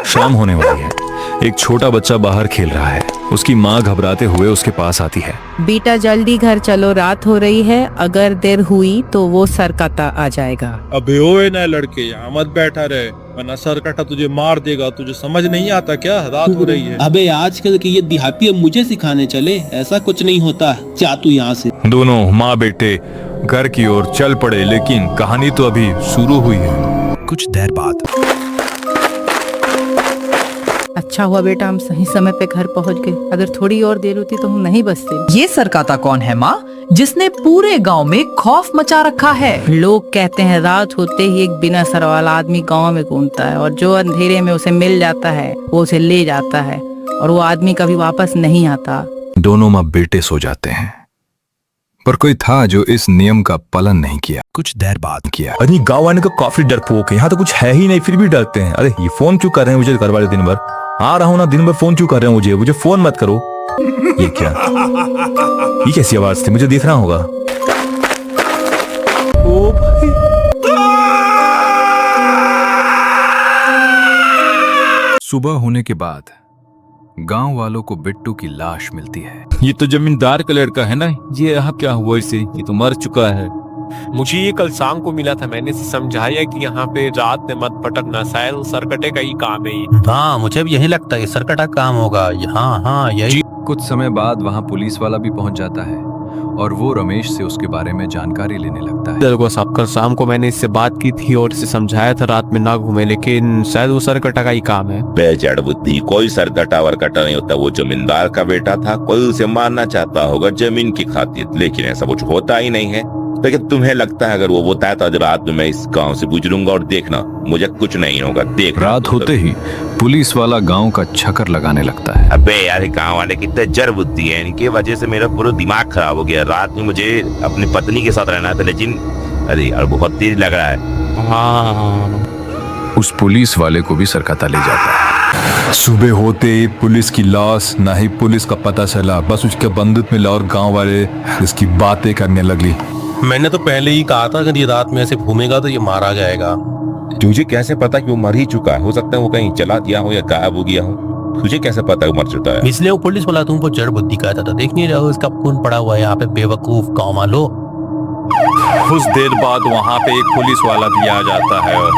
शाम होने वाली है। एक छोटा बच्चा बाहर खेल रहा है। उसकी माँ घबराते हुए उसके पास आती है। बेटा जल्दी घर चलो, रात हो रही है, अगर देर हुई तो वो सरकता आ जाएगा। अबे ओए ना लड़के, यहाँ मत बैठा रहे वरना सरकटा तुझे मार देगा। तुझे समझ नहीं आता क्या? रात हो रही है। अबे आजकल के ये देहाती अब मुझे सिखाने चले, ऐसा कुछ नहीं होता। जा तू यहाँ से। दोनों माँ बेटे घर की ओर चल पड़े, लेकिन कहानी तो अभी शुरू हुई है। कुछ देर बाद। अच्छा हुआ बेटा हम सही समय पे घर पहुंच गए, अगर थोड़ी और देर होती तो हम नहीं बचते। ये सरकाता कौन है माँ, जिसने पूरे गांव में खौफ मचा रखा है? लोग कहते हैं रात होते ही एक बिना सर वाला आदमी गांव में घूमता है और जो अंधेरे में उसे मिल जाता है वो उसे ले जाता है और वो आदमी कभी वापस नहीं आता। दोनों माँ बेटे सो जाते हैं, पर कोई था जो इस नियम का पालन नहीं किया। कुछ देर बाद किया। अरे गाँव वाले का काफी डरपोक है, यहाँ तो कुछ है ही नहीं फिर भी डरते हैं। अरे ये फोन क्यों कर रहे हैं मुझे घर वाले? दिन भर आ रहा हूँ ना, दिन भर फोन क्यों कर रहे हैं मुझे फोन मत करो। ये क्या, ये कैसी आवाज थी? मुझे देखना होगा। ओ भाई, सुबह होने के बाद गांव वालों को बिट्टू की लाश मिलती है। ये तो जमींदार का लड़का है ना, ये यहाँ क्या हुआ इसे? ये तो मर चुका है। मुझे ये कल शाम को मिला था, मैंने इसे समझाया कि यहाँ पे रात में मत भटकना, शायद सरकटे का ही काम है। हाँ मुझे भी यही लगता है, सरकटा काम होगा। हाँ यही। कुछ समय बाद वहाँ पुलिस वाला भी पहुँच जाता है और वो रमेश से उसके बारे में जानकारी लेने लगता है। कल शाम को मैंने इससे बात की थी और इसे समझाया था रात में ना घूमे, लेकिन शायद वो सरकटा का ही काम है। बेजड़ बुद्धि, कोई सरकटा वरकटा नहीं होता। वो जमींदार का बेटा था, कोई उसे मारना चाहता होगा जमीन की खातिर, लेकिन ऐसा कुछ होता ही नहीं है। लेकिन तुम्हें लगता है अगर वो होता है तो आज रात में मैं इस गांव से गुजरूंगा और देखना मुझे कुछ नहीं होगा। देख रात होते ही पुलिस वाला गांव का चक्कर लगाने लगता है। अबे यार गांव वाले कितने जड़ बुद्धि है, इनकी वजह से मेरा पूरा दिमाग खराब हो गया। रात में मुझे अपनी पत्नी के साथ रहना था, लेकिन अरे यार बहुत तेज लग रहा है। हाँ उस पुलिस वाले को भी सरकता ले जाता है। सुबह होते ही पुलिस की लाश ना ही पुलिस का पता चला, बस उसके बंदूक मिला और गांव वाले इसकी बातें करने लगी। मैंने तो पहले ही कहा था अगर ये रात में ऐसे घूमेगा तो ये मारा जाएगा। तुझे कैसे पता कि वो मर ही चुका है? हो सकता है वो कहीं चला दिया हो या गायब हो गया हो। तुझे कैसे पता है वो मर चुका है? इसलिए वो पुलिस वाला तुमको जड़ बुद्धि कहता था। देख नहीं रहे हो इसका खून पड़ा हुआ है यहाँ पे, बेवकूफ गाँव वालों। कुछ देर बाद वहाँ पे एक पुलिस वाला भी आ जाता है और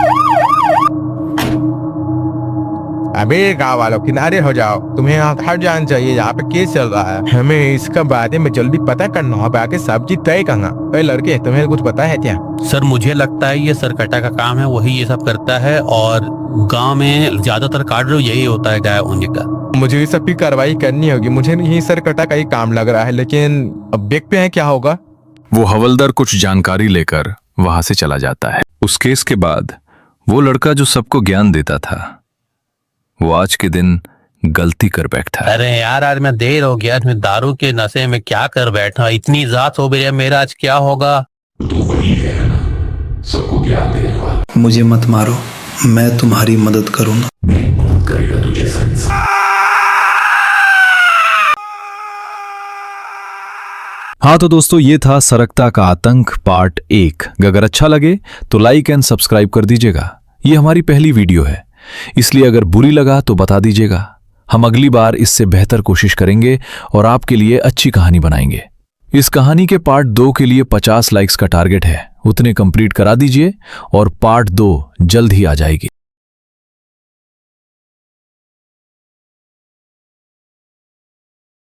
अबे गाँव वालों किनारे हो जाओ, तुम्हें यहाँ घर जाना चाहिए। यहाँ पे केस चल रहा है, हमें इसका बारे में जल्दी पता करना है। आगे सब्जी तय करना। अरे लड़के तुम्हें कुछ पता है क्या? सर मुझे लगता है ये सरकटा का काम है, वही ये सब करता है और गांव में ज्यादातर कांड यही होता है गाय होने का। मुझे इस सब की कार्रवाई करनी होगी। मुझे यही सरकटा का ही काम लग रहा है, लेकिन अब देखते हैं क्या होगा। वो हवलदार कुछ जानकारी लेकर वहां से चला जाता है। उस केस के बाद वो लड़का जो सबको ज्ञान देता था वो आज के दिन गलती कर बैठा। अरे यार आज मैं देर हो गया, मैं दारू के नशे में क्या कर बैठा। इतनी रात हो गई है, मेरा आज क्या होगा? मुझे मत मारो, मैं तुम्हारी मदद करूंगा। हाँ तो दोस्तों ये था सरकता का आतंक पार्ट 1। अगर अच्छा लगे तो लाइक एंड सब्सक्राइब कर दीजिएगा। ये हमारी पहली वीडियो है, इसलिए अगर बुरी लगा तो बता दीजिएगा। हम अगली बार इससे बेहतर कोशिश करेंगे और आपके लिए अच्छी कहानी बनाएंगे। इस कहानी के पार्ट 2 के लिए 50 लाइक्स का टारगेट है, उतने कंप्लीट करा दीजिए और पार्ट 2 जल्द ही आ जाएगी।